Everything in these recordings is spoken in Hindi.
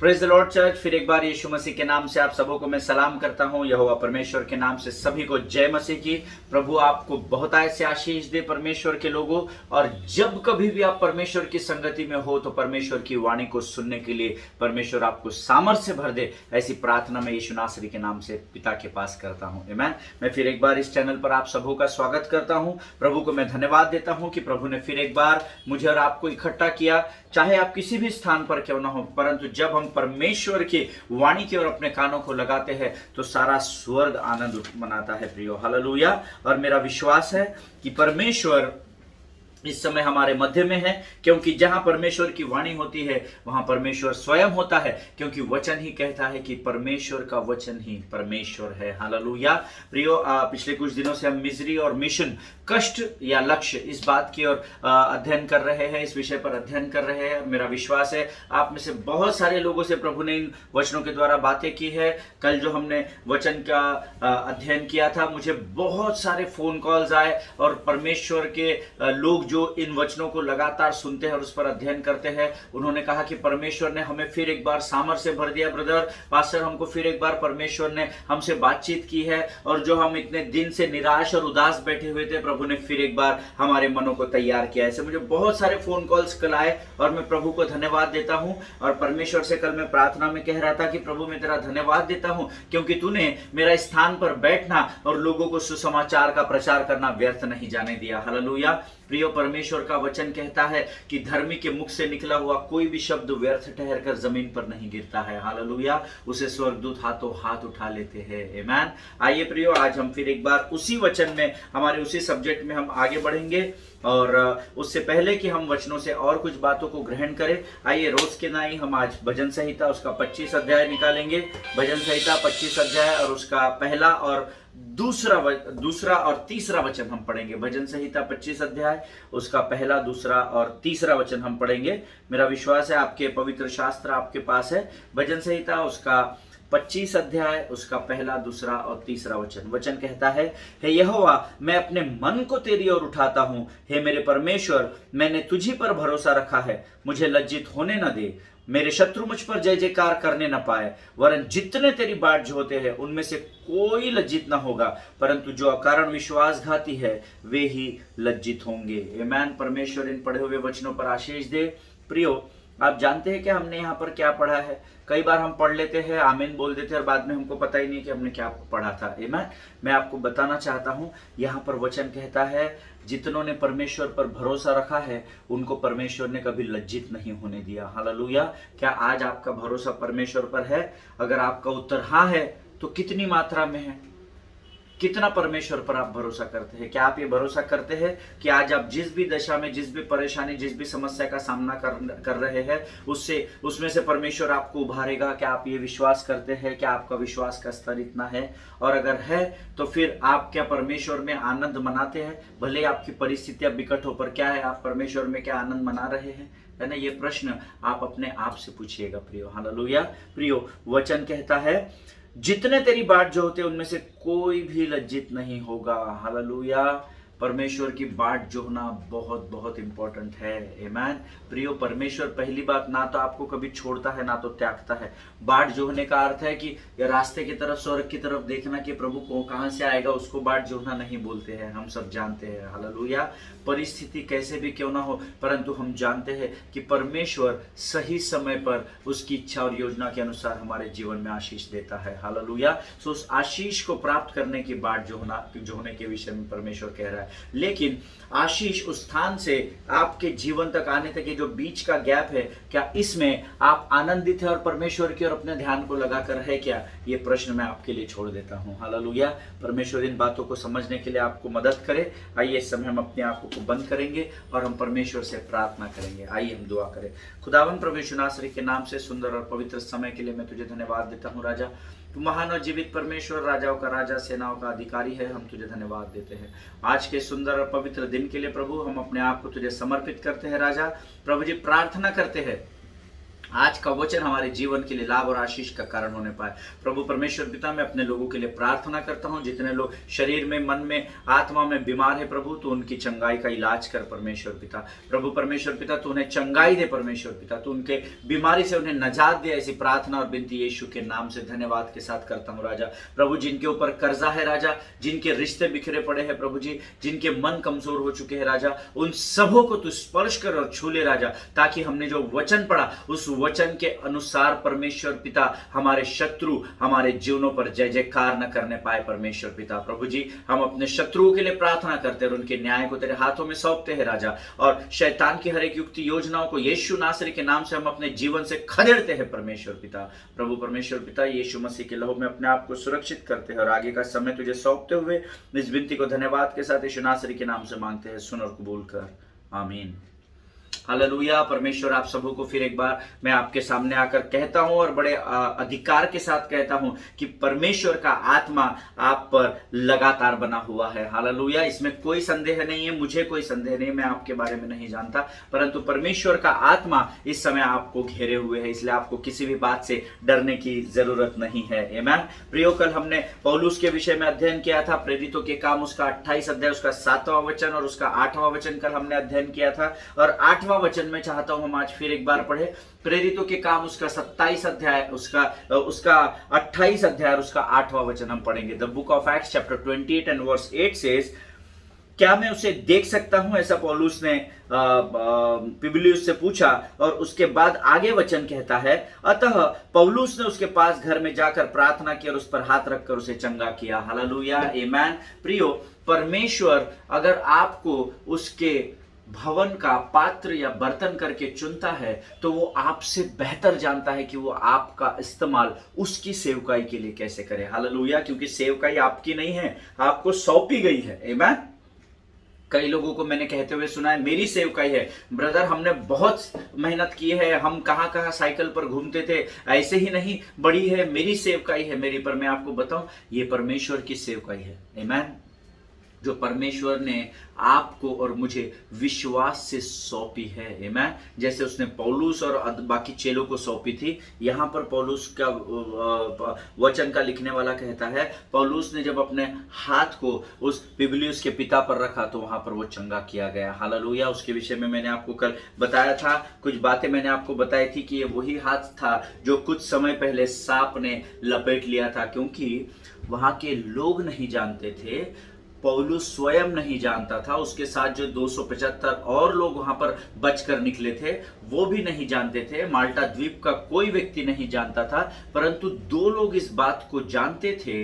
Praise the Lord church. फिर एक बार यीशु मसीह के नाम से आप सबों को मैं सलाम करता हूं। यहोवा परमेश्वर के नाम से सभी को जय मसीह की। प्रभु आपको बहुत ऐसे आशीष दे परमेश्वर के लोगों। और जब कभी भी आप परमेश्वर की संगति में हो तो परमेश्वर की वाणी को सुनने के लिए परमेश्वर आपको सामर्थ्य भर दे, ऐसी प्रार्थना मैं यीशु नासरी के नाम से पिता के पास करता हूं। आमीन। मैं फिर एक बार इस चैनल पर आप सबों का स्वागत करता हूं। प्रभु को मैं धन्यवाद देता हूं कि प्रभु ने फिर एक बार मुझे और आपको इकट्ठा किया, चाहे आप किसी भी स्थान पर क्यों ना हो, परंतु जब हम परमेश्वर की वाणी की ओर अपने कानों को लगाते हैं तो सारा स्वर्ग आनंद मनाता है प्रियो। हालेलुया। और मेरा विश्वास है कि परमेश्वर इस समय हमारे मध्य में है, क्योंकि जहां परमेश्वर की वाणी होती है वहां परमेश्वर स्वयं होता है, क्योंकि वचन ही कहता है कि परमेश्वर का वचन ही परमेश्वर है। हालेलुया। प्रियो, पिछले कुछ दिनों से हम मिजरी और मिशन, कष्ट या लक्ष्य, इस बात की ओर अध्ययन कर रहे हैं, इस विषय पर अध्ययन कर रहे हैं। मेरा विश्वास है आप में से बहुत सारे लोगों से प्रभु ने इन वचनों के द्वारा बातें की है। कल जो हमने वचन का अध्ययन किया था, मुझे बहुत सारे फोन कॉल्स आए और परमेश्वर के लोग जो इन वचनों को लगातार सुनते हैं और उस पर अध्ययन करते हैं, उन्होंने कहा कि परमेश्वर ने हमें फिर एक बार सामर्थ्य भर दिया। ब्रदर पास्टर, हमको फिर एक बार परमेश्वर ने हमसे बातचीत की है, और जो हम इतने दिन से निराश और उदास बैठे हुए थे, प्रभु ने फिर एक बार हमारे मनों को तैयार किया। ऐसे मुझे बहुत सारे फोन कॉल्स कल आए और मैं प्रभु को धन्यवाद देता हूं। और परमेश्वर से कल मैं प्रार्थना में कह रहा था कि प्रभु मैं तेरा धन्यवाद देता हूं, क्योंकि तूने मेरा स्थान पर बैठना और लोगों को सुसमाचार का प्रचार करना व्यर्थ नहीं जाने दिया। हालेलुया। प्रियो, परमेश्वर का वचन कहता है कि धर्मी के मुख से निकला हुआ कोई भी शब्द व्यर्थ ठहर कर जमीन पर नहीं गिरता है। हालेलुया। उसे स्वर्गदूत हाथों हाथ उठा लेते हैं। आमीन। आइए प्रियो, आज हम फिर एक बार उसी वचन में, हमारे उसी सब्जेक्ट में हम आगे बढ़ेंगे। और उससे पहले कि हम वचनों से और कुछ बातों को ग्रहण करें, आइए रोज के नाई हम आज भजन संहिता उसका 25 अध्याय निकालेंगे। भजन संहिता 25 अध्याय और उसका पहला और दूसरा और तीसरा वचन हम पढ़ेंगे। भजन संहिता 25 अध्याय, उसका पहला, दूसरा और तीसरा वचन हम पढ़ेंगे। मेरा विश्वास है आपके पवित्र शास्त्र आपके पास है। भजन संहिता उसका 25 अध्याय, उसका पहला, दूसरा और तीसरा वचन कहता है, हे यहोवा, मैं अपने मन को तेरी ओर उठाता हूं। हे मेरे परमेश्वर, मैंने तुझी पर भरोसा रखा है। मुझे लज्जित होने न दे, मेरे शत्रु मुझ पर जय जयकार करने न पाए। वरन जितने तेरी बाट जोते हैं उनमें से कोई लज्जित न होगा, परंतु जो अकारण विश्वासघाती है वे ही लज्जित होंगे। आमीन। परमेश्वर इन पढ़े हुए वचनों पर आशीष दे। प्रियो, आप जानते हैं कि हमने यहाँ पर क्या पढ़ा है? कई बार हम पढ़ लेते हैं, आमीन बोल देते हैं, और बाद में हमको पता ही नहीं कि हमने क्या पढ़ा था। आमीन। मैं आपको बताना चाहता हूँ, यहाँ पर वचन कहता है, जितनों ने परमेश्वर पर भरोसा रखा है उनको परमेश्वर ने कभी लज्जित नहीं होने दिया। हालेलुया। क्या आज आपका भरोसा परमेश्वर पर है? अगर आपका उत्तर हाँ है तो कितनी मात्रा में है? कितना परमेश्वर पर आप भरोसा करते हैं? क्या आप ये भरोसा करते हैं कि आज आप जिस भी दशा में, जिस भी परेशानी, जिस भी समस्या का सामना कर रहे हैं, उसमें से परमेश्वर आपको उभारेगा? क्या आप ये विश्वास करते हैं? क्या आपका विश्वास का स्तर इतना है? और अगर है तो फिर आप क्या परमेश्वर में आनंद मनाते हैं? भले आपकी परिस्थितियां विकट हो, पर क्या है, आप परमेश्वर में क्या आनंद मना रहे हैं? है ना? ये प्रश्न आप अपने आप से पूछिएगा प्रियो। हालेलुया। प्रियो, वचन कहता है, जितने तेरी बाट जो होते उनमें से कोई भी लज्जित नहीं होगा। हालेलुया। परमेश्वर की बाट जोहना बहुत बहुत इंपॉर्टेंट है। आमीन। प्रियो, परमेश्वर पहली बात ना तो आपको कभी छोड़ता है ना तो त्यागता है। बाट जोहने का अर्थ है कि रास्ते की तरफ, स्वर्ग की तरफ देखना कि प्रभु को कहां से आएगा, उसको बाट जोहना नहीं बोलते हैं। हम सब जानते हैं। हालेलुया। परिस्थिति कैसे भी क्यों ना हो, परंतु हम जानते हैं कि परमेश्वर सही समय पर उसकी इच्छा और योजना के अनुसार हमारे जीवन में आशीष देता है। हालेलुया। सो उस आशीष को प्राप्त करने की बाट जोहने के विषय में परमेश्वर कह रहा है। लेकिन आशीष उस स्थान से आपके जीवन तक आने तक ये जो बीच का गैप है, क्या इसमें आप आनंदित है और परमेश्वर की ओर अपने ध्यान को लगाकर है क्या? ये प्रश्न मैं आपके लिए छोड़ देता हूं। हालेलुया। परमेश्वर इन बातों को समझने के लिए आपको मदद करे। आइए इस समय हम अपने आंखों को बंद करेंगे और हम परमेश्वर से प्रार्थना करेंगे। आइए हम दुआ करें। खुदावन प्रभु यीशु नासरी के नाम से सुंदर और पवित्र समय के लिए मैं तुझे धन्यवाद देता हूँ। राजा, तू महान और जीवित परमेश्वर, राजाओं का राजा, सेनाओं का अधिकारी है। हम तुझे धन्यवाद देते हैं आज के सुंदर और पवित्र दिन के लिए। प्रभु, हम अपने आप को तुझे समर्पित करते हैं। राजा प्रभु जी, प्रार्थना करते हैं आज का वचन हमारे जीवन के लिए लाभ और आशीष का कारण होने पाए। प्रभु परमेश्वर पिता, मैं अपने लोगों के लिए प्रार्थना करता हूं, जितने लोग शरीर में, मन में, आत्मा में बीमार है प्रभु, तो उनकी चंगाई का इलाज कर परमेश्वर पिता। प्रभु परमेश्वर पिता, तू उन्हें चंगाई दे परमेश्वर पिता, तू उनके बीमारी से उन्हें नजात दे। ऐसी प्रार्थना और विनती यीशु के नाम से धन्यवाद के साथ करता हूँ राजा। प्रभु, जिनके ऊपर कर्जा है राजा, जिनके रिश्ते बिखरे पड़े हैं प्रभु जी, जिनके मन कमजोर हो चुके हैं राजा, उन सबों को तू स्पर्श कर और छू ले राजा, ताकि हमने जो वचन पढ़ा उस वचन के अनुसार परमेश्वर पिता हमारे शत्रु हमारे जीवनों पर जय जयकार न करने पाए परमेश्वर पिता। प्रभु जी, हम अपने शत्रुओं के लिए प्रार्थना करते हैं और उनके न्याय को तेरे हाथों में सौंपते हैं राजा, और शैतान की हर एक युक्ति योजनाओं को यीशु नासरी के नाम से हम अपने जीवन से खदेड़ते हैं परमेश्वर पिता। प्रभु परमेश्वर पिता, यीशु मसीह के लहू में अपने आप को सुरक्षित करते हैं और आगे का समय तुझे सौंपते हुए इस विनती को धन्यवाद के साथ यीशु नासरी के नाम से मांगते हैं, सुन और कबूल कर, आमीन। हालेलुया। परमेश्वर आप सबों को फिर एक बार मैं आपके सामने आकर कहता हूं और बड़े अधिकार के साथ कहता हूं कि परमेश्वर का आत्मा आप पर लगातार बना हुआ है। हालेलुया। इसमें कोई संदेह नहीं है, मुझे कोई संदेह नहीं, मैं आपके बारे में नहीं जानता, परंतु परमेश्वर का आत्मा इस समय आपको घेरे हुए है, इसलिए आपको किसी भी बात से डरने की जरूरत नहीं है। आमीन। प्रियो, कल हमने पौलुस के विषय में अध्ययन किया था, प्रेरितों के काम उसका 28 अध्याय उसका 7वां वचन और उसका 8वां वचन कल हमने अध्ययन किया था, और 8वां वचन में चाहता हूं हम आज फिर एक बार पढ़े। प्रेरितों के काम उसका 27 अध्याय उसका 28 अध्याय और उसका 8वां वचन हम पढ़ेंगे। The book of Acts chapter 28 and verse 8 says, क्या मैं उसे देख सकता हूं, ऐसा पौलुस ने पुबलियुस से पूछा, और उसके बाद आगे वचन कहता है, अतः पौलुस ने उसके पास घर में जाकर प्रार्थना की और उस पर हाथ रखकर उसे चंगा किया। हालेलुया, आमीन। प्रियो, परमेश्वर अगर आपको उसके भवन का पात्र या बर्तन करके चुनता है तो वो आपसे बेहतर जानता है कि वो आपका इस्तेमाल उसकी सेवकाई के लिए कैसे करे। हालेलुया। क्योंकि सेवकाई आपकी नहीं है, आपको सौंपी गई है। आमीन। कई लोगों को मैंने कहते हुए सुना है, मेरी सेवकाई है ब्रदर, हमने बहुत मेहनत की है, हम कहां कहां साइकिल पर घूमते थे, ऐसे ही नहीं बड़ी है, मेरी सेवकाई है मेरी। पर मैं आपको बताऊं, ये परमेश्वर की सेवकाई है। आमीन। जो परमेश्वर ने आपको और मुझे विश्वास से सौंपी है। आमीन। जैसे उसने पौलुस और बाकी चेलों को सौंपी थी, यहां पर पौलुस का वचन का लिखने वाला कहता है, पौलुस ने जब अपने हाथ को उस पुबलियुस के पिता पर रखा तो वहां पर वो चंगा किया गया। हालेलुया। उसके विषय में मैंने आपको कल बताया था, कुछ बातें मैंने आपको बताई थी कि ये वही हाथ था जो कुछ समय पहले सांप ने लपेट लिया था, क्योंकि वहां के लोग नहीं जानते थे, पौलुस स्वयं नहीं जानता था, उसके साथ जो 275 और लोग वहां पर बचकर निकले थे वो भी नहीं जानते थे, माल्टा द्वीप का कोई व्यक्ति नहीं जानता था, परंतु 2 लोग इस बात को जानते थे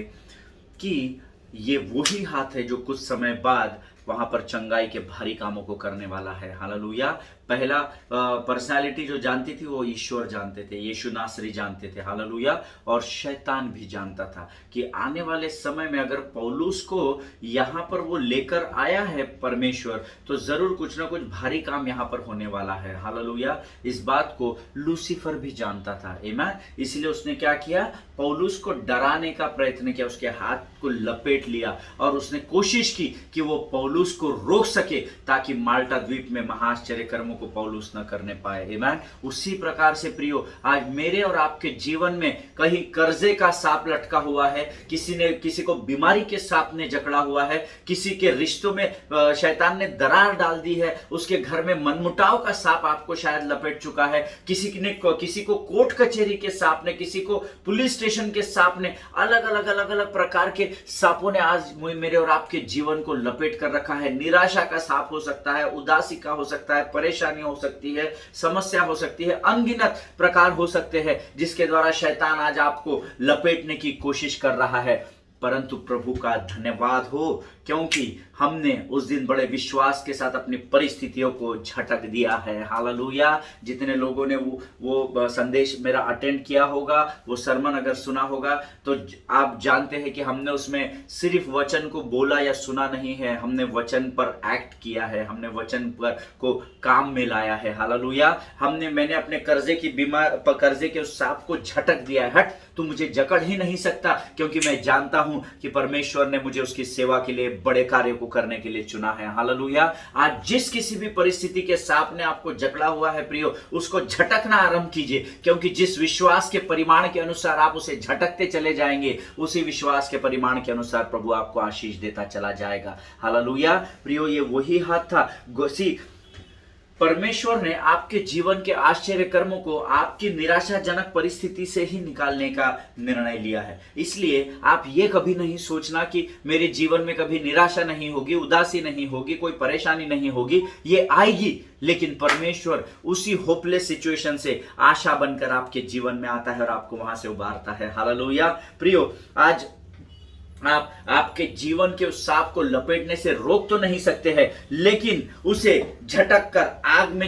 कि ये वही हाथ है जो कुछ समय बाद वहां पर चंगाई के भारी कामों को करने वाला है। हालेलुया। पहला पर्सनालिटी जो जानती थी वो ईश्वर जानते थे, यीशु नासरी जानते थे। हालेलुया। और शैतान भी जानता था कि आने वाले समय में अगर पौलुस को यहां पर वो लेकर आया है परमेश्वर, तो जरूर कुछ ना कुछ भारी काम यहां पर होने वाला है। हालेलुया। इस बात को लूसीफर भी जानता था। आमीन। इसलिए उसने क्या किया, पौलुस को डराने का प्रयत्न किया, उसके हाथ को लपेट लिया और उसने कोशिश की कि वो पौलुस को रोक सके ताकि माल्टा द्वीप में महाआश्चर्य कर्मों को पौलुस न करने पाए। आमीन। उसी प्रकार से प्रियो, आज मेरे और आपके जीवन में कहीं कर्जे का सांप लटका हुआ है, किसी को बीमारी के सांप ने जकड़ा हुआ है, किसी के रिश्तों में शैतान ने दरार डाल दी है, उसके घर में मनमुटाव का सांप आपको शायद लपेट चुका है, किसी को कोर्ट कचहरी के सांप ने, किसी को पुलिस स्टेशन के सांप ने, अलग अलग प्रकार के सांपों ने आज मेरे और आपके जीवन को लपेट कर रखा है। निराशा का सांप हो सकता है, उदासी का हो सकता है, परेशानी हो सकती है, समस्या हो सकती है, अनगिनत प्रकार हो सकते हैं जिसके द्वारा शैतान आज आपको लपेटने की कोशिश कर रहा है। परंतु प्रभु का धन्यवाद हो, क्योंकि हमने उस दिन बड़े विश्वास के साथ अपनी परिस्थितियों को झटक दिया है। हालेलुया। जितने लोगों ने वो संदेश मेरा अटेंड किया होगा, वो सरमन अगर सुना होगा, तो आप जानते हैं कि हमने उसमें सिर्फ वचन को बोला या सुना नहीं है, हमने वचन पर एक्ट किया है, हमने वचन पर को काम में लाया है। हालेलुया। मैंने अपने कर्जे के उस सांप को झटक दिया है। हट, तू मुझे जकड़ ही नहीं सकता, क्योंकि मैं जानता हूं कि परमेश्वर ने मुझे उसकी सेवा के लिए बड़े कार्य को करने के लिए चुना है। हालेलुया। आज जिस किसी भी परिस्थिति के सांप ने आपको जकड़ा हुआ है प्रियो, उसको झटकना आरंभ कीजिए, क्योंकि जिस विश्वास के परिमाण के अनुसार आप उसे झटकते चले जाएंगे, उसी विश्वास के परिमाण के अनुसार प्रभु आपको आशीष देता चला जाएगा। हालेलुया। प्रियो, ये वही हाथ था। परमेश्वर ने आपके जीवन के आश्चर्य कर्मों को आपकी निराशाजनक परिस्थिति से ही निकालने का निर्णय लिया है। इसलिए आप ये कभी नहीं सोचना कि मेरे जीवन में कभी निराशा नहीं होगी, उदासी नहीं होगी, कोई परेशानी नहीं होगी। ये आएगी, लेकिन परमेश्वर उसी होपलेस सिचुएशन से आशा बनकर आपके जीवन में आता है और आपको वहां से उबारता है। हालेलुया। प्रियो, आज आप आपके जीवन के उस सांप को लपेटने से रोक तो नहीं सकते हैं, लेकिन उसे झटक कर आग में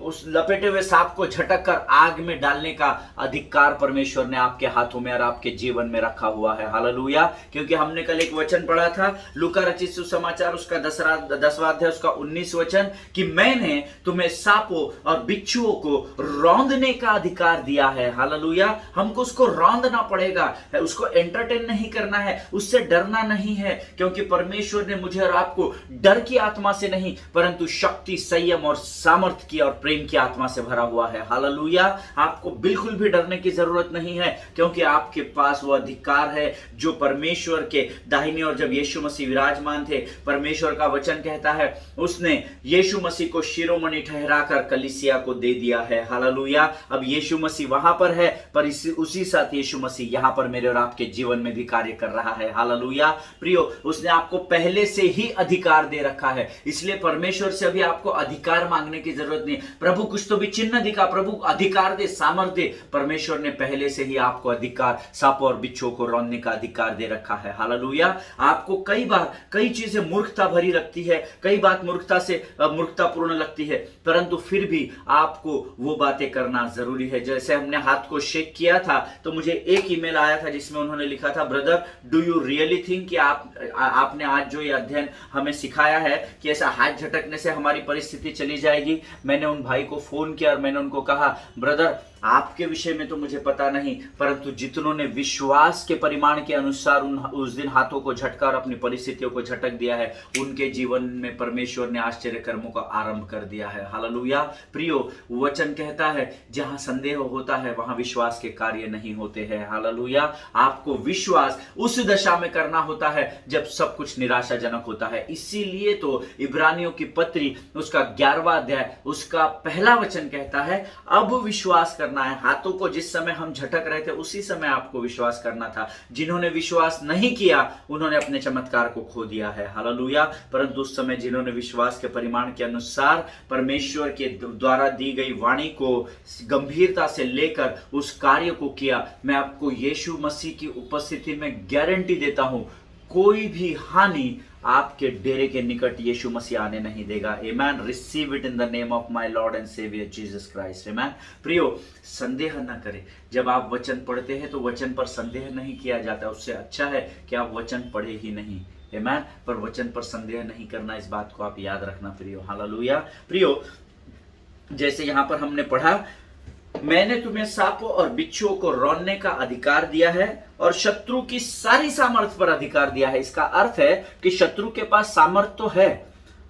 उस लपेटे हुए सांप को झटक कर आग में डालने का अधिकार परमेश्वर ने आपके हाथों में और आपके जीवन में रखा हुआ है। हालेलुया। क्योंकि हमने कल एक वचन पढ़ा था, लूका रचित सुसमाचार उसका 10वां अध्याय उसका 19 वचन, कि मैंने तुम्हें सांपों और बिच्छुओं को रौंदने का अधिकार दिया है। हालेलुया। हमको उसको रौंदना पड़ेगा, उसको एंटरटेन नहीं करना है, उससे डरना नहीं है, क्योंकि परमेश्वर ने मुझे और आपको डर की आत्मा से नहीं, परंतु शक्ति, संयम और सामर्थ्य की और प्रेम की आत्मा से भरा हुआ है। हालेलुया। आपको बिल्कुल भी डरने की जरूरत नहीं है, क्योंकि आपके पास वो अधिकार है जो परमेश्वर के दाहिनी ओर जब यीशु मसीह विराजमान थे, परमेश्वर का वचन कहता है उसने यीशु मसीह को शिरोमणि ठहराकर कलीसिया को दे दिया है। हालेलुया। अब यीशु मसीह वहां पर है, पर उसी साथ यीशु मसीह यहां पर मेरे और आपके जीवन में भी कार्य कर रहा है। हालेलुया। प्रियो, उसने आपको पहले से ही अधिकार दे रखा है, इसलिए परमेश्वर से अभी आपको अधिकार मांगने की जरूरत नहीं। प्रभु कुछ तो भी चिन्ह दिखा, प्रभु अधिकार दे, सामर्थ्य दे। परमेश्वर ने पहले से ही आपको अधिकार, सांपों और बिच्छुओं को रौंदने का अधिकार दे रखा है। हालेलुया। आपको कई बार कई चीजें मूर्खता भरी लगती है, कई बात मूर्खतापूर्ण लगती है, परंतु फिर भी आपको वो बातें करना जरूरी है। जैसे हमने हाथ को शेक किया था, तो मुझे एक ईमेल आया था जिसमें उन्होंने लिखा था, brother do you really think कि आपने आज जो ये अध्ययन हमें सिखाया है कि ऐसा हाथ झटकने से हमारी परिस्थिति चली जाएगी। मैंने उन भाई को फोन किया और मैंने उनको कहा, ब्रदर आपके विषय में तो मुझे पता नहीं, परंतु जितनों ने विश्वास के परिमाण के अनुसार उस दिन हाथों को झटका और अपनी परिस्थितियों को झटक दिया है, उनके जीवन में परमेश्वर ने आश्चर्य कर्मों का आरंभ कर दिया है। हालेलुया। प्रियो, वचन कहता है जहां संदेह होता है वहां विश्वास के कार्य नहीं होते हैं। हालेलुया। आपको विश्वास उस दशा में करना होता है जब सब कुछ निराशाजनक होता है। इसीलिए तो इब्रानियों की पत्री उसका 11वां अध्याय उसका पहला वचन कहता है, अब विश्वास करना है। हाथों को जिस समय हम झटक रहे थे उसी समय आपको विश्वास करना था। जिन्होंने विश्वास नहीं किया उन्होंने अपने चमत्कार को खो दिया है। हालेलुया। परंतु उस समय जिन्होंने विश्वास के परिमाण के अनुसार परमेश्वर के द्वारा दी गई वाणी को गंभीरता से लेकर उस कार्य को किया, मैं आपको यीशु मसीह की उपस्थिति में गारंटी देता हूं, कोई भी हानि आपके डेरे के निकट यीशु मसीह आने नहीं देगा। Amen. Receive it in the name of my lord and saviour Jesus Christ. Amen. प्रियो, संदेह न करें। जब आप वचन पढ़ते हैं तो वचन पर संदेह नहीं किया जाता। उससे अच्छा है कि आप वचन पढ़े ही नहीं। आमेन। पर वचन पर संदेह नहीं करना, इस बात को आप याद रखना प्रियो। हालेलुया। प्रियो, जैसे यहां पर हमने पढ़ा, मैंने तुम्हें सांपों और बिच्छुओं को रौंदने का अधिकार दिया है और शत्रु की सारी सामर्थ्य पर अधिकार दिया है। इसका अर्थ है कि शत्रु के पास सामर्थ्य तो है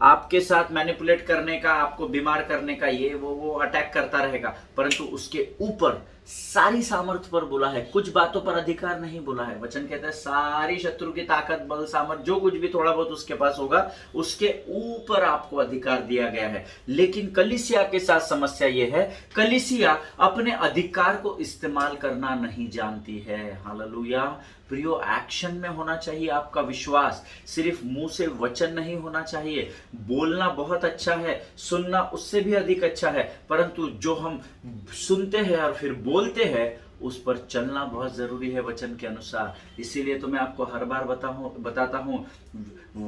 आपके साथ मैनिपुलेट करने का, आपको बीमार करने का, ये वो अटैक करता रहेगा, परंतु उसके ऊपर सारी सामर्थ्य पर बोला है, कुछ बातों पर अधिकार नहीं बोला है। वचन कहता है सारी शत्रु की ताकत, बल, सामर्थ्य, जो कुछ भी थोड़ा बहुत उसके पास होगा, उसके ऊपर आपको अधिकार दिया गया है। लेकिन कलीसिया के साथ समस्या यह है, कलीसिया अपने अधिकार को इस्तेमाल करना नहीं जानती है। हालेलुया। प्रियो, एक्शन में होना चाहिए आपका विश्वास, सिर्फ मुंह से वचन नहीं होना चाहिए। बोलना बहुत अच्छा है, सुनना उससे भी अधिक अच्छा है, परंतु जो हम सुनते हैं और फिर बोलते हैं उस पर चलना बहुत जरूरी है वचन के अनुसार। इसीलिए तो मैं आपको हर बार बताता हूं,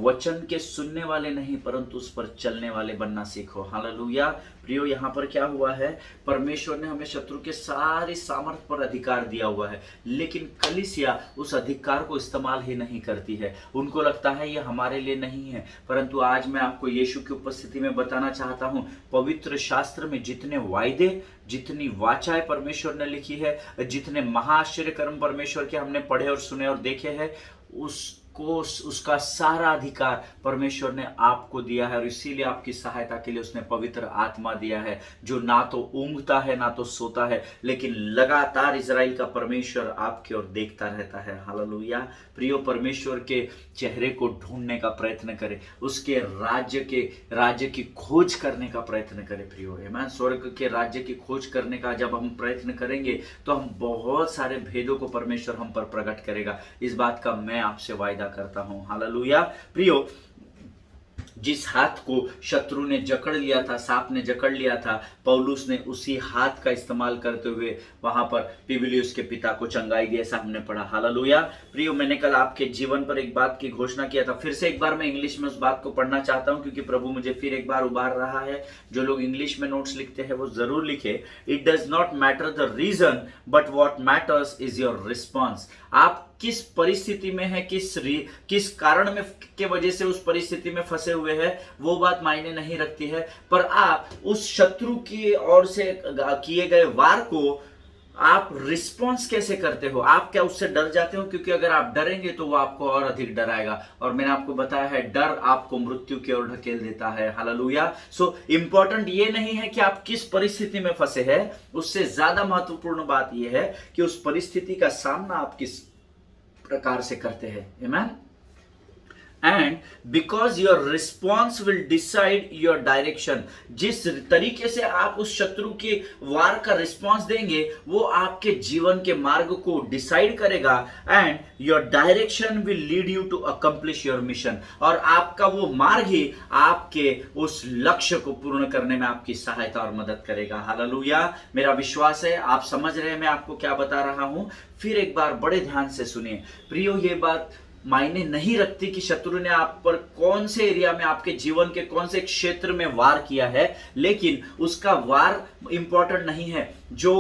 वचन के सुनने वाले नहीं परंतु उस पर चलने वाले बनना सीखो। हालेलुया। प्रियो, यहां पर क्या हुआ है, परमेश्वर ने हमें शत्रु के सारी सामर्थ्य पर अधिकार दिया हुआ है, लेकिन कलीसिया उस अधिकार को इस्तेमाल ही नहीं करती है। उनको लगता है ये हमारे लिए नहीं है, परंतु आज मैं आपको यीशु की उपस्थिति में बताना चाहता हूं, पवित्र शास्त्र में जितने वायदे, जितनी वाचाएं परमेश्वर ने लिखी है, जितने महाआश्चर्य कर्म परमेश्वर के हमने पढ़े और सुने और देखे हैं, उस को उसका सारा अधिकार परमेश्वर ने आपको दिया है, और इसीलिए आपकी सहायता के लिए उसने पवित्र आत्मा दिया है, जो ना तो ऊँघता है ना तो सोता है, लेकिन लगातार इजराइल का परमेश्वर आपकी ओर देखता रहता है। हालेलुया। प्रियो, परमेश्वर के चेहरे को ढूंढने का प्रयत्न करें, उसके राज्य की खोज करने का प्रयत्न करें। प्रियो, आमीन। स्वर्ग के राज्य की खोज करने का जब हम प्रयत्न करेंगे तो हम बहुत सारे भेदों को परमेश्वर हम पर प्रकट करेगा। इस बात का मैं आपसे वायदा करता हूं। हालेलुया। प्रियो, जिस हाथ को शत्रु ने जकड़ लिया था, सांप ने जकड़ लिया था, पौलुस ने उसी हाथ का इस्तेमाल करते हुए वहां पर पिबलियुस के पिता को चंगाई दी, ऐसा हमने पढ़ा। हालेलुया। प्रियो, मैंने कल आपके जीवन पर एक बात की घोषणा किया था, फिर से एक बार मैं इंग्लिश में उस बात को पढ़ना चाहता हूं, क्योंकि प्रभु मुझे फिर एक बार उबार रहा है। जो लोग इंग्लिश में नोट्स लिखते हैं वो जरूर लिखे। It does not matter the reason but what matters is your response. आप किस परिस्थिति में है, किस कारण में के वजह से उस परिस्थिति में फंसे हुए हैं, वो बात मायने नहीं रखती है, पर आप उस शत्रु की ओर से किए गए वार को आप रिस्पॉन्स कैसे करते हो। आप क्या उससे डर जाते हो? क्योंकि अगर आप डरेंगे तो वो आपको और अधिक डराएगा, और मैंने आपको बताया है डर आपको मृत्यु की ओर ढकेल देता है। हालेलुया। सो इंपॉर्टेंट ये नहीं है कि आप किस परिस्थिति में फंसे हैं, उससे ज्यादा महत्वपूर्ण बात यह है कि उस परिस्थिति का सामना आप किस प्रकार से करते हैं। आमीन। And because your response will decide your direction. जिस तरीके से आप उस शत्रु के वार का रिस्पॉन्स देंगे वो आपके जीवन के मार्ग को डिसाइड करेगा। And your direction will lead you to accomplish your mission. और आपका वो मार्ग ही आपके उस लक्ष्य को पूर्ण करने में आपकी सहायता और मदद करेगा। हालेलुया। मेरा विश्वास है आप समझ रहे हैं मैं आपको क्या बता रहा हूं। फिर एक बार बड़े ध्यान से सुनिए। प्रियो, ये बात मायने नहीं रखती कि शत्रु ने आप पर कौन से एरिया में, आपके जीवन के कौन से क्षेत्र में वार किया है, लेकिन उसका वार इंपॉर्टेंट नहीं है। जो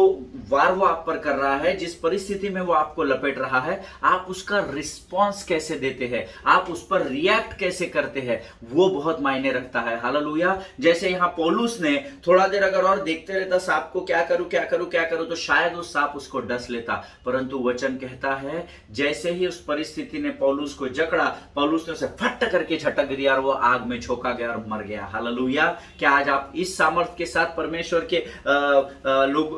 वार वो आप पर कर रहा है, जिस परिस्थिति में वो आपको लपेट रहा है, आप उसका रिस्पॉन्स कैसे देते हैं, आप उस पर रिएक्ट कैसे करते हैं, वो बहुत मायने रखता है। हालेलुया। जैसे यहां पौलुस ने थोड़ा देर अगर और देखते रहता सांप को, क्या करूं क्या करूं क्या करूं, तो शायद वो सांप उसको डस लेता, परंतु वचन कहता है जैसे ही उस परिस्थिति ने पौलुस को जकड़ा, पौलुस ने उसे फट करके झटक दिया और वो आग में झोंका गया और मर गया। हालेलुया। क्या आज आप इस सामर्थ्य के साथ परमेश्वर के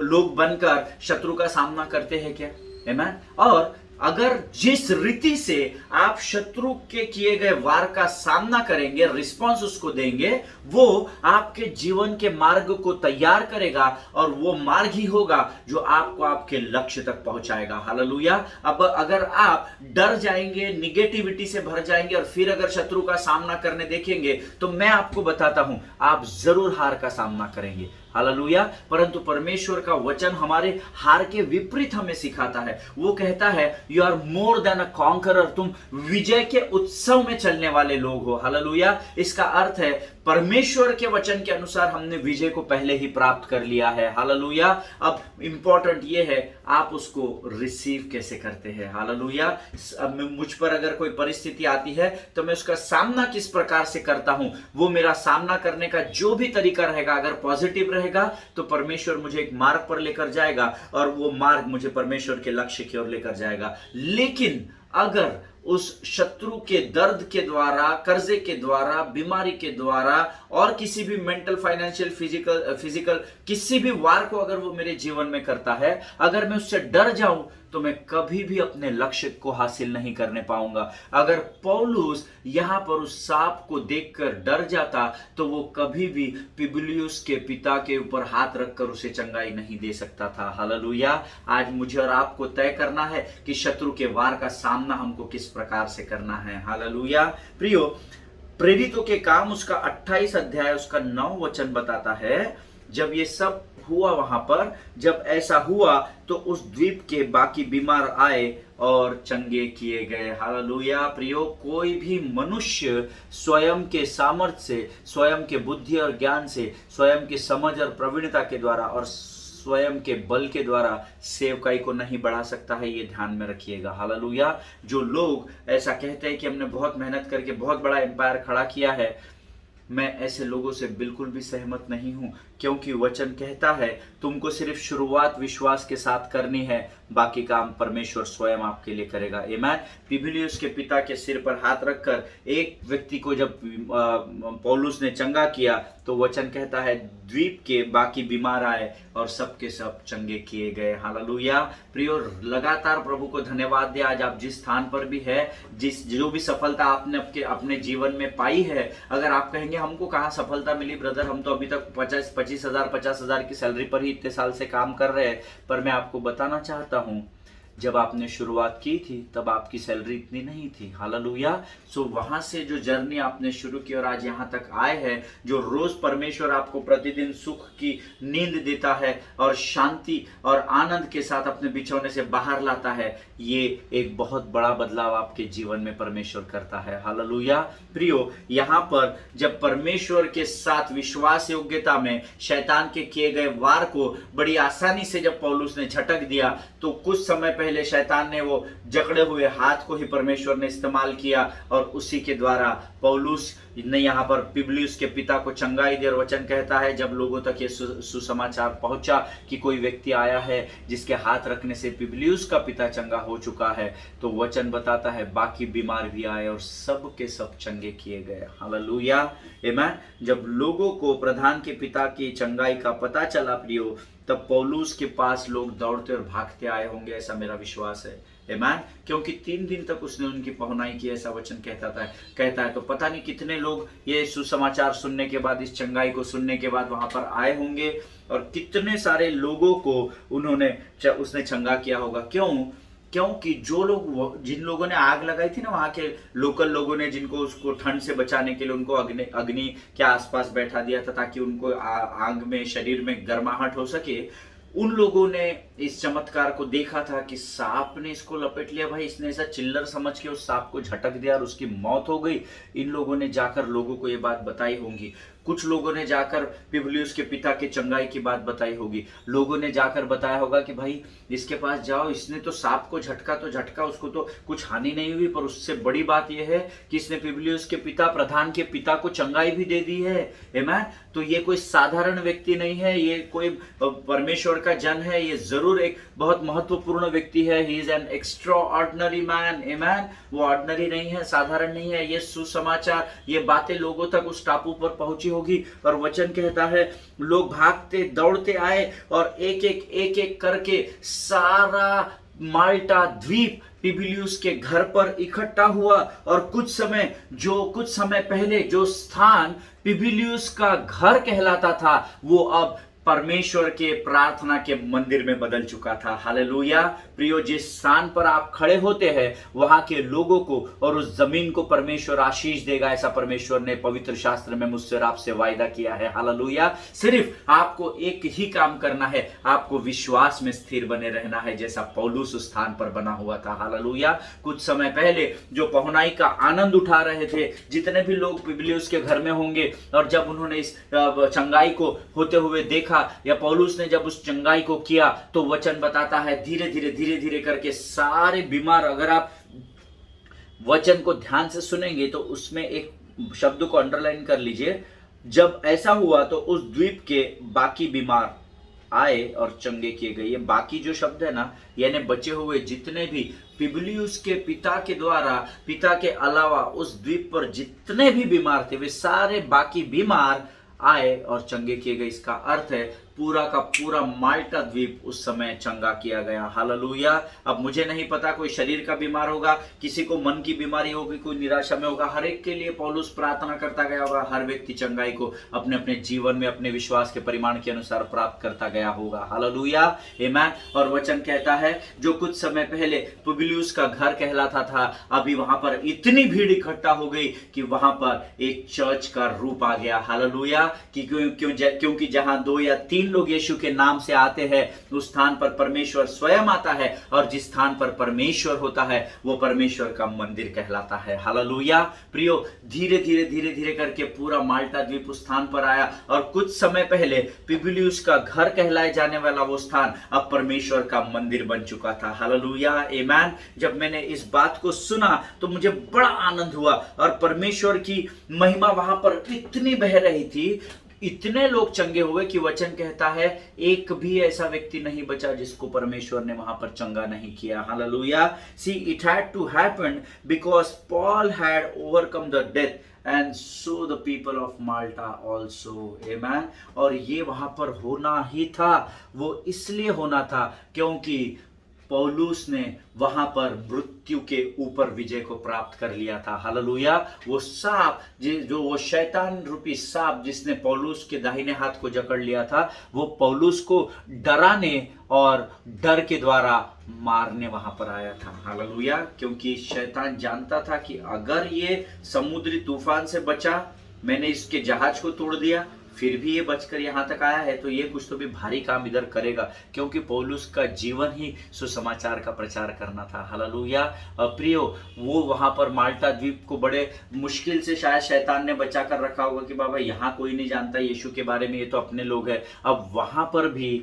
लोग बनकर शत्रु का सामना करते हैं क्या? आमीन। और अगर जिस रीति से आप शत्रु के किए गए वार का सामना करेंगे, रिस्पॉन्स उसको देंगे, वो आपके जीवन के मार्ग को तैयार करेगा, और वो मार्ग ही होगा जो आपको आपके लक्ष्य तक पहुंचाएगा। हालेलुया। अब अगर आप डर जाएंगे, निगेटिविटी से भर जाएंगे और फिर अगर शत्रु का सामना करने देखेंगे, तो मैं आपको बताता हूं आप जरूर हार का सामना करेंगे। हालेलुया। परंतु परमेश्वर का वचन हमारे हार के विपरीत हमें सिखाता है। वो कहता है you are more than a conqueror. तुम विजय के उत्सव में चलने वाले लोग हो। हालेलुया। इसका अर्थ है परमेश्वर के वचन के अनुसार हमने विजय को पहले ही प्राप्त कर लिया है। हालेलुया। अब इंपॉर्टेंट ये है आप उसको रिसीव कैसे करते हैं। हालेलुया। अब मुझ पर अगर कोई परिस्थिति आती है तो मैं उसका सामना किस प्रकार से करता हूं, वो मेरा सामना करने का जो भी तरीका रहेगा, अगर पॉजिटिव रहेगा तो परमेश्वर मुझे एक मार्ग पर लेकर जाएगा, और वो मार्ग मुझे परमेश्वर के लक्ष्य की ओर लेकर जाएगा। लेकिन अगर उस शत्रु के दर्द के द्वारा, कर्जे के द्वारा, बीमारी के द्वारा, और किसी भी मेंटल, फाइनेंशियल, फिजिकल किसी भी वार को अगर वो मेरे जीवन में करता है, अगर मैं उससे डर जाऊं तो मैं कभी भी अपने लक्ष्य को हासिल नहीं करने पाऊंगा। अगर पौलुस यहां पर उस सांप को देखकर डर जाता तो वो कभी भी पिबलियुस के पिता के ऊपर हाथ रखकर उसे चंगाई नहीं दे सकता था। हालेलुया। आज मुझे और आपको तय करना है कि शत्रु के वार का सामना हमको किस प्रकार से करना है। हालेलुया। प्रियो, प्रेरितों के काम उसका 28 अध्याय उसका 9 वचन बताता है, जब ये सब हुआ, वहां पर जब ऐसा हुआ तो उस द्वीप के बाकी बीमार आए और चंगे किए गए। हालेलुया। प्रियो, कोई भी मनुष्य स्वयं के सामर्थ्य से, स्वयं के बुद्धि और ज्ञान से, स्वयं की समझ और प्रवीणता के द्वारा और स्वयं के बल के द्वारा सेवकाई को नहीं बढ़ा सकता है, ये ध्यान में रखिएगा। हालेलुया। जो लोग ऐसा कहते हैं कि हमने बहुत मेहनत करके बहुत बड़ा एम्पायर खड़ा किया है, मैं ऐसे लोगों से बिल्कुल भी सहमत नहीं हूं, क्योंकि वचन कहता है तुमको सिर्फ शुरुआत विश्वास के साथ करनी है, बाकी काम परमेश्वर स्वयं आपके लिए करेगा। आमीन। पुबलियुस के पिता के सिर पर हाथ रखकर एक व्यक्ति को जब पौलुस ने चंगा किया तो वचन कहता है द्वीप के बाकी बीमार आए और सबके सब चंगे किए गए। हालेलुया। प्रियो, लगातार प्रभु को धन्यवाद दे। आज आप जिस स्थान पर भी है, जो भी सफलता आपने अपने जीवन में पाई है, अगर आप कहेंगे हमको कहाँ सफलता मिली ब्रदर, हम तो अभी तक 50,000 की सैलरी पर ही इतने साल से काम कर रहे हैं, पर मैं आपको बताना चाहता हूं जब आपने शुरुआत की थी तब आपकी सैलरी इतनी नहीं थी। हालेलुया। सो वहां से जो जर्नी आपने शुरू की और आज यहां तक आए हैं, जो रोज परमेश्वर आपको प्रतिदिन सुख की नींद देता है और शांति और आनंद के साथ अपने बिछौने से बाहर लाता है, ये एक बहुत बड़ा बदलाव आपके जीवन में परमेश्वर करता है। हालेलुया। प्रियो, यहाँ पर जब परमेश्वर के साथ विश्वास योग्यता में शैतान के किए गए वार को बड़ी आसानी से जब पौलुस ने झटक दिया, तो कुछ समय पहले शैतान ने वो जकड़े हुए हाथ को ही परमेश्वर ने इस्तेमाल किया और उसी के द्वारा पौलुस ने यहाँ पर पुबलियुस के पिता को चंगाई दी। और वचन कहता है जब लोगों तक ये सुसमाचार पहुंचा कि कोई व्यक्ति आया है जिसके हाथ रखने से पुबलियुस का पिता चंगा हो चुका है, तो वचन बताता है बाकी बीमार भी आए और सब के सब चंगे किए गए। हालेलुया। आमीन। जब लोगों को प्रधान के पिता की चंगाई का पता चला प्रियो, तब पौलुस के पास लोग दौड़ते और भागते आए होंगे, ऐसा मेरा विश्वास है। आमीन। क्योंकि 3 दिन तक उसने उनकी पहुनाई की, ऐसा वचन कहता है। तो पता नहीं कितने लोग ये सुसमाचार सुनने के बाद, इस चंगाई को सुनने के बाद वहां पर आए होंगे और कितने सारे लोगों को उसने चंगा किया होगा। क्योंकि जिन लोगों ने आग लगाई थी ना, वहां के लोकल लोगों ने, जिनको उसको ठंड से बचाने के लिए उनको अग्नि के आसपास बैठा दिया था ताकि उनको आग में, शरीर में गर्माहट हो सके, उन लोगों ने इस चमत्कार को देखा था कि सांप ने इसको लपेट लिया। भाई, इसने ऐसा चिल्लर समझ के उस सांप को झटक दिया और उसकी मौत हो गई। इन लोगों ने जाकर लोगों को ये बात बताई होगी। कुछ लोगों ने जाकर पुबलियुस के पिता के चंगाई की बात बताई होगी। लोगों ने जाकर बताया होगा कि भाई इसके पास जाओ, इसने तो सांप को झटका, उसको तो कुछ हानि नहीं हुई, पर उससे बड़ी बात यह है कि इसने पुबलियुस के पिता, प्रधान के पिता को चंगाई भी दे दी है। आमीन। तो ये कोई साधारण व्यक्ति नहीं है, ये कोई परमेश्वर का जन है, ये जरूर एक बहुत महत्वपूर्ण व्यक्ति है। He is an extra ordinary man. आमीन। वो ऑर्डिनरी नहीं है, साधारण नहीं है। ये सुसमाचार, ये बातें लोगों तक उस टापू पर पहुंची होगी और वचन कहता है लोग भागते दौड़ते आए और एक एक करके सारा माल्टा द्वीप पुबलियुस के घर पर इकट्ठा हुआ। और कुछ समय पहले जो स्थान पुबलियुस का घर कहलाता था, वो अब परमेश्वर के प्रार्थना के मंदिर में बदल चुका था। हालेलुया। प्रियो, जिस स्थान पर आप खड़े होते हैं वहां के लोगों को और उस जमीन को परमेश्वर आशीष देगा, ऐसा परमेश्वर ने पवित्र शास्त्र में मुझसे और आपसे वायदा किया है। हालेलुया। सिर्फ आपको एक ही काम करना है, आपको विश्वास में स्थिर बने रहना है, जैसा पौलुस उस स्थान पर बना हुआ था। हालेलुया। कुछ समय पहले जो पहुनाई का आनंद उठा रहे थे जितने भी लोग पुबलियुस के घर में होंगे, और जब उन्होंने इस चंगाई को होते हुए देखा या पौलुस ने जब उस चंगाई को किया, तो वचन बताता है धीरे धीरे करके सारे बीमार, अगर आप वचन को ध्यान से सुनेंगे तो उसमें एक शब्द को अंडरलाइन कर लीजिए, जब ऐसा हुआ तो उस द्वीप के बाकी बीमार आए और चंगे किए गए। ये बाकी जो शब्द है ना, यानी बचे हुए जितने भी पुबलियुस के पिता के द्वारा, पिता के अलावा उस द्वीप पर जितने भी बीमार थे, वे सारे बाकी बीमार आए और चंगे किए गए। इसका अर्थ है पूरा का पूरा माल्टा द्वीप उस समय चंगा किया गया। हालेलुया। अब मुझे नहीं पता, कोई शरीर का बीमार होगा, किसी को मन की बीमारी होगी, कोई निराशा में होगा, हर एक के लिए पौलुस प्रार्थना करता गया होगा, हर व्यक्ति चंगाई को अपने अपने जीवन में अपने विश्वास के परिमाण के अनुसार प्राप्त करता गया होगा। हालेलुया। आमीन। और वचन कहता है जो कुछ समय पहले पुबलियुस का घर कहलाता था, अभी वहां पर इतनी भीड़ इकट्ठा हो गई कि वहां पर एक चर्च का रूप आ गया। हालेलुया। क्योंकि जहां 2 या 3 लोग यीशु के नाम से आते हैं उस स्थान पर परमेश्वर स्वयं आता है, और जिस स्थान पर परमेश्वर होता है वो परमेश्वर का मंदिर कहलाता है। हालेलुया। प्रियो, धीरे धीरे धीरे धीरे करके पूरा माल्टा द्वीप उस स्थान पर आया, और कुछ समय पहले पिबलियुस का घर कहलाए जाने वाला वो स्थान अब परमेश्वर का मंदिर बन चुका था। हालेलुया, आमीन। जब मैंने इस बात को सुना तो मुझे बड़ा आनंद हुआ, और परमेश्वर की महिमा वहां पर इतनी बह रही थी, इतने लोग चंगे हुए कि वचन कहता है एक भी ऐसा व्यक्ति नहीं बचा जिसको परमेश्वर ने वहां पर चंगा नहीं किया। Hallelujah. See it had to happen because Paul had overcome the death and so the people of Malta also, amen. और ये वहां पर होना ही था, वो इसलिए होना था क्योंकि पौलुस ने वहां पर मृत्यु के ऊपर विजय को प्राप्त कर लिया था। हालेलुया। वो सांप, जो वो शैतान रूपी सांप जिसने पौलुस के दाहिने हाथ को जकड़ लिया था, वो पौलुस को डराने और डर के द्वारा मारने वहां पर आया था। हालेलुया। क्योंकि शैतान जानता था कि अगर ये समुद्री तूफान से बचा, मैंने इसके जहाज को तोड़ दिया, फिर भी ये बचकर यहाँ तक आया है, तो ये कुछ तो भी भारी काम इधर करेगा, क्योंकि पौलुस का जीवन ही सुसमाचार का प्रचार करना था। हालेलुया। प्रियो, वो वहां पर माल्टा द्वीप को बड़े मुश्किल से शायद शैतान ने बचा कर रखा होगा कि बाबा यहाँ कोई नहीं जानता यीशु के बारे में, ये तो अपने लोग हैं। अब वहां पर भी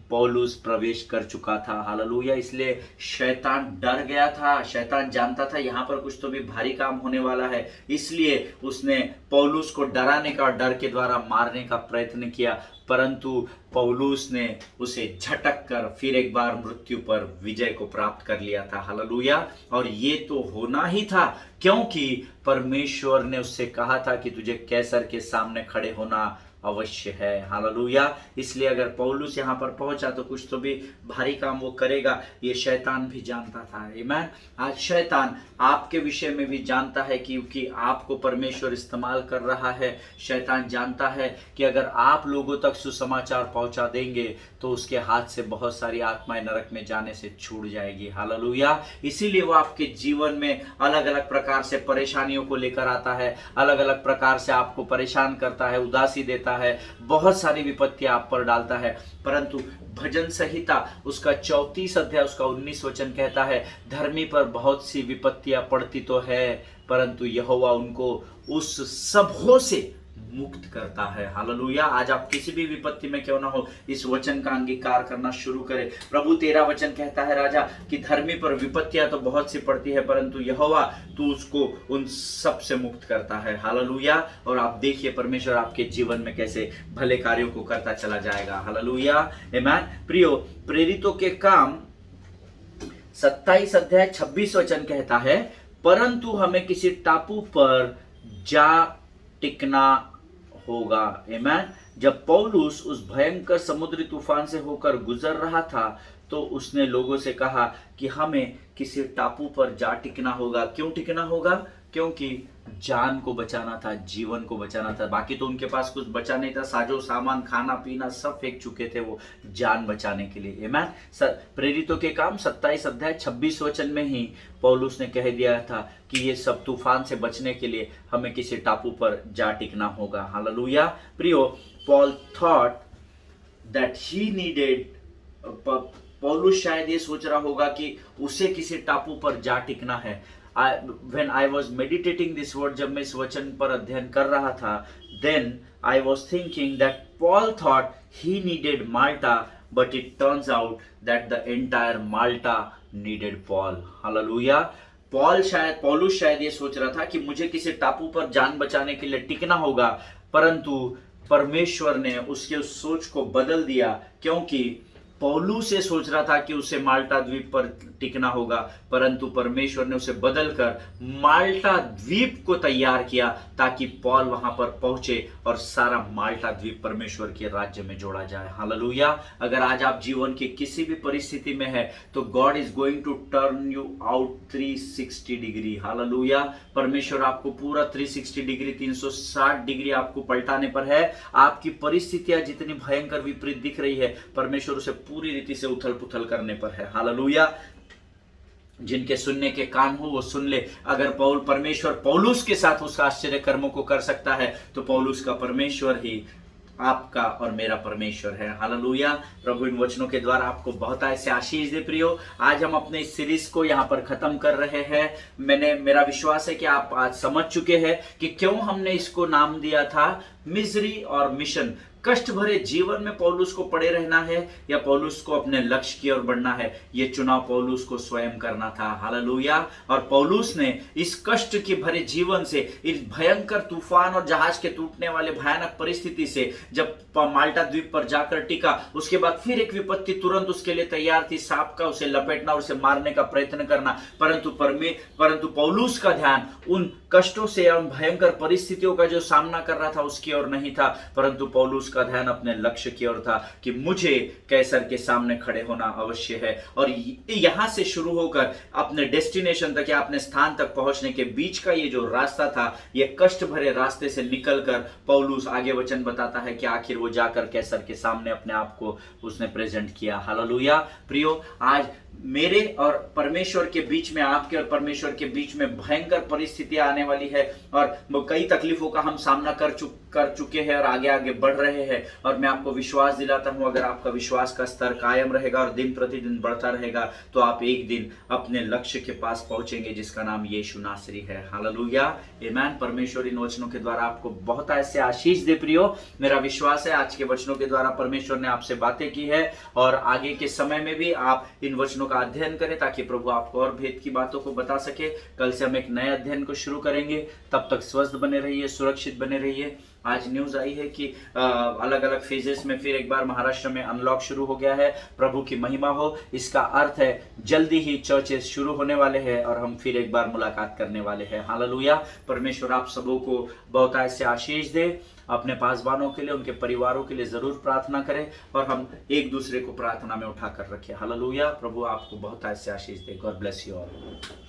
पौलुस प्रवेश कर चुका था। हालेलुया। इसलिए शैतान डर गया था, शैतान जानता था यहाँ पर कुछ तो भी भारी काम होने वाला है, इसलिए उसने पौलुस को डराने का और डर के द्वारा मारने का प्रयत्न किया, परंतु पौलुस ने उसे झटक कर फिर एक बार मृत्यु पर विजय को प्राप्त कर लिया था। हालेलुया। और ये तो होना ही था क्योंकि परमेश्वर ने उससे कहा था कि तुझे कैसर के सामने खड़े होना अवश्य है। हालेलुया। इसलिए अगर पौलुस यहाँ पर पहुंचा तो कुछ तो भी भारी काम वो करेगा, ये शैतान भी जानता था। आमीन। आज शैतान आपके विषय में भी जानता है, क्योंकि आपको परमेश्वर इस्तेमाल कर रहा है। शैतान जानता है कि अगर आप लोगों तक सुसमाचार पहुंचा देंगे तो उसके हाथ से बहुत सारी आत्माएं नरक में जाने से छूट जाएगी। हालेलुया। इसीलिए वो आपके जीवन में अलग अलग प्रकार से परेशानियों को लेकर आता है, अलग अलग प्रकार से आपको परेशान करता है, उदासी देता है, बहुत सारी विपत्तियां आप पर डालता है। परंतु भजन संहिता उसका 34 अध्याय उसका 19 वचन कहता है, धर्मी पर बहुत सी विपत्तियां पड़ती तो है, परंतु यहोवा उनको उस सबों से मुक्त करता है। हालेलुया। आज आप किसी भी विपत्ति में क्यों ना हो, इस वचन का अंगीकार करना शुरू करें। प्रभु तेरा वचन कहता है राजा कि धर्मी पर विपत्तियां तो बहुत सी पड़ती है, परंतु यहोवा तू उसको उन सब से मुक्त करता है। हालेलुया। और आप देखिए परमेश्वर आपके जीवन में कैसे भले कार्यों को करता चला जाएगा। हालेलुया। आमीन। प्रियो, प्रेरितों के काम 27 अध्याय 26 वचन कहता है, परंतु हमें किसी टापू पर जा टिकना होगा। आमीन। जब पौलुस उस भयंकर समुद्री तूफान से होकर गुजर रहा था तो उसने लोगों से कहा कि हमें किसी टापू पर जा टिकना होगा। क्यों टिकना होगा? क्योंकि जान को बचाना था, जीवन को बचाना था। बाकी तो उनके पास कुछ बचा नहीं था, साजो सामान, खाना पीना सब फेंक चुके थे वो जान बचाने के लिए। आमीन। प्रेरितों के काम 27 अध्याय 26 वचन में ही पौलुस ने कह दिया था कि ये सब तूफान से बचने के लिए हमें किसी टापू पर जा टिकना होगा। हालेलुया। प्रियो, Paul thought that he needed, पौलुस शायद ये सोच रहा होगा कि उसे किसी टापू पर जा टिकना है। When I was meditating this word, जब मैं इस वचन पर अध्ययन कर रहा था, then I was thinking that Paul thought he needed Malta, but it turns out that the entire Malta needed Paul. Hallelujah. पौलुस शायद ये सोच रहा था कि मुझे किसी टापू पर जान बचाने के लिए टिकना होगा, परंतु परमेश्वर ने उसके उस सोच को बदल दिया, क्योंकि पौलुस से सोच रहा था कि उसे माल्टा द्वीप पर टिकना होगा, परंतु परमेश्वर ने उसे बदलकर माल्टा द्वीप को तैयार किया ताकि पौल वहां पर पहुंचे और सारा माल्टा द्वीप परमेश्वर के राज्य में जोड़ा जाए। हालेलुया। अगर आज आप जीवन की किसी भी परिस्थिति में है तो God is going to turn you out 360 degree. Hallelujah. परमेश्वर आपको पूरा 360 डिग्री, 360 डिग्री आपको पलटाने पर है। आपकी परिस्थितियां जितनी भयंकर विपरीत दिख रही है, परमेश्वर उसे पूरी रीति से उथल पुथल करने पर है। हालेलुया। जिनके सुनने के कान हो वो सुन ले। अगर परमेश्वर पौलुस के साथ उसका आश्चर्य कर्मों को कर सकता है तो पौलुस का परमेश्वर ही आपका और मेरा परमेश्वर है। हालेलुया। प्रभु इन वचनों के द्वारा आपको बहुत ऐसे आशीष दे प्रियो। आज हम अपने इस सीरीज को यहाँ पर खत्म कर रहे हैं। मेरा विश्वास है कि आप आज समझ चुके हैं कि क्यों हमने इसको नाम दिया था मिजरी और मिशन। कष्ट भरे जीवन में पौलुस को पड़े रहना है या पौलुस को अपने लक्ष्य की ओर बढ़ना है, ये चुनाव पौलुस को स्वयं करना था। हालेलुया। और पौलुस ने इस कष्ट के भरे जीवन से, इस भयंकर तूफान और जहाज के टूटने वाले भयानक परिस्थिति से जब माल्टा द्वीप पर जाकर टिका, उसके बाद फिर एक विपत्ति तुरंत उसके लिए तैयार थी, सांप का उसे लपेटना और उसे मारने का प्रयत्न करना। परंतु पौलुस का ध्यान उन कष्टों से एवं भयंकर परिस्थितियों का जो सामना कर रहा था उसकी ओर नहीं था, परंतु पौलुस का ध्यान अपने लक्ष्य की ओर था कि मुझे कैसर के सामने खड़े होना अवश्य है। और यहां से शुरू होकर अपने डेस्टिनेशन तक या अपने स्थान तक पहुंचने के बीच का ये जो रास्ता था, ये कष्ट भरे रास्ते से निकलकर पौलुस आगे वचन बताता है कि आखिर वो जाकर कैसर के सामने अपने आप को उसने प्रेजेंट किया। हालेलुया। प्रियो, आज मेरे और परमेश्वर के बीच में, आपके और परमेश्वर के बीच में भयंकर परिस्थितियां आने वाली है और कई तकलीफों का हम सामना कर चुके हैं और आगे आगे बढ़ रहे हैं। और मैं आपको विश्वास दिलाता हूं, अगर आपका विश्वास का स्तर कायम रहेगा और दिन प्रतिदिन बढ़ता रहेगा तो आप एक दिन अपने लक्ष्य के पास पहुंचेंगे जिसका नाम यीशु नासरी है। हालेलुया। आमीन। परमेश्वर इन वचनों के द्वारा आपको बहुत ऐसे आशीष दे प्रियो। मेरा विश्वास है आज के वचनों के द्वारा परमेश्वर ने आपसे बातें की है और आगे के समय में भी आप इन वचनों का अध्ययन करें ताकि प्रभु आपको और भेद की बातों को बता सके। कल से हम एक नए अध्ययन को शुरू करेंगे। तब तक स्वस्थ बने रहिए, सुरक्षित बने रहिए। आज न्यूज आई है कि अलग अलग फेजेस में फिर एक बार महाराष्ट्र में अनलॉक शुरू हो गया है। प्रभु की महिमा हो। इसका अर्थ है जल्दी ही चर्चेस शुरू होने वाले हैं और हम फिर एक बार मुलाकात करने वाले हैं। हालेलुया। परमेश्वर आप सबों को बहुत ऐसे आशीष दे। अपने पासवानों के लिए, उनके परिवारों के लिए जरूर प्रार्थना करें और हम एक दूसरे को प्रार्थना में उठाकर रखें। हालेलुया। प्रभु आपको बहुत ऐसे आशीष दे। God bless you all.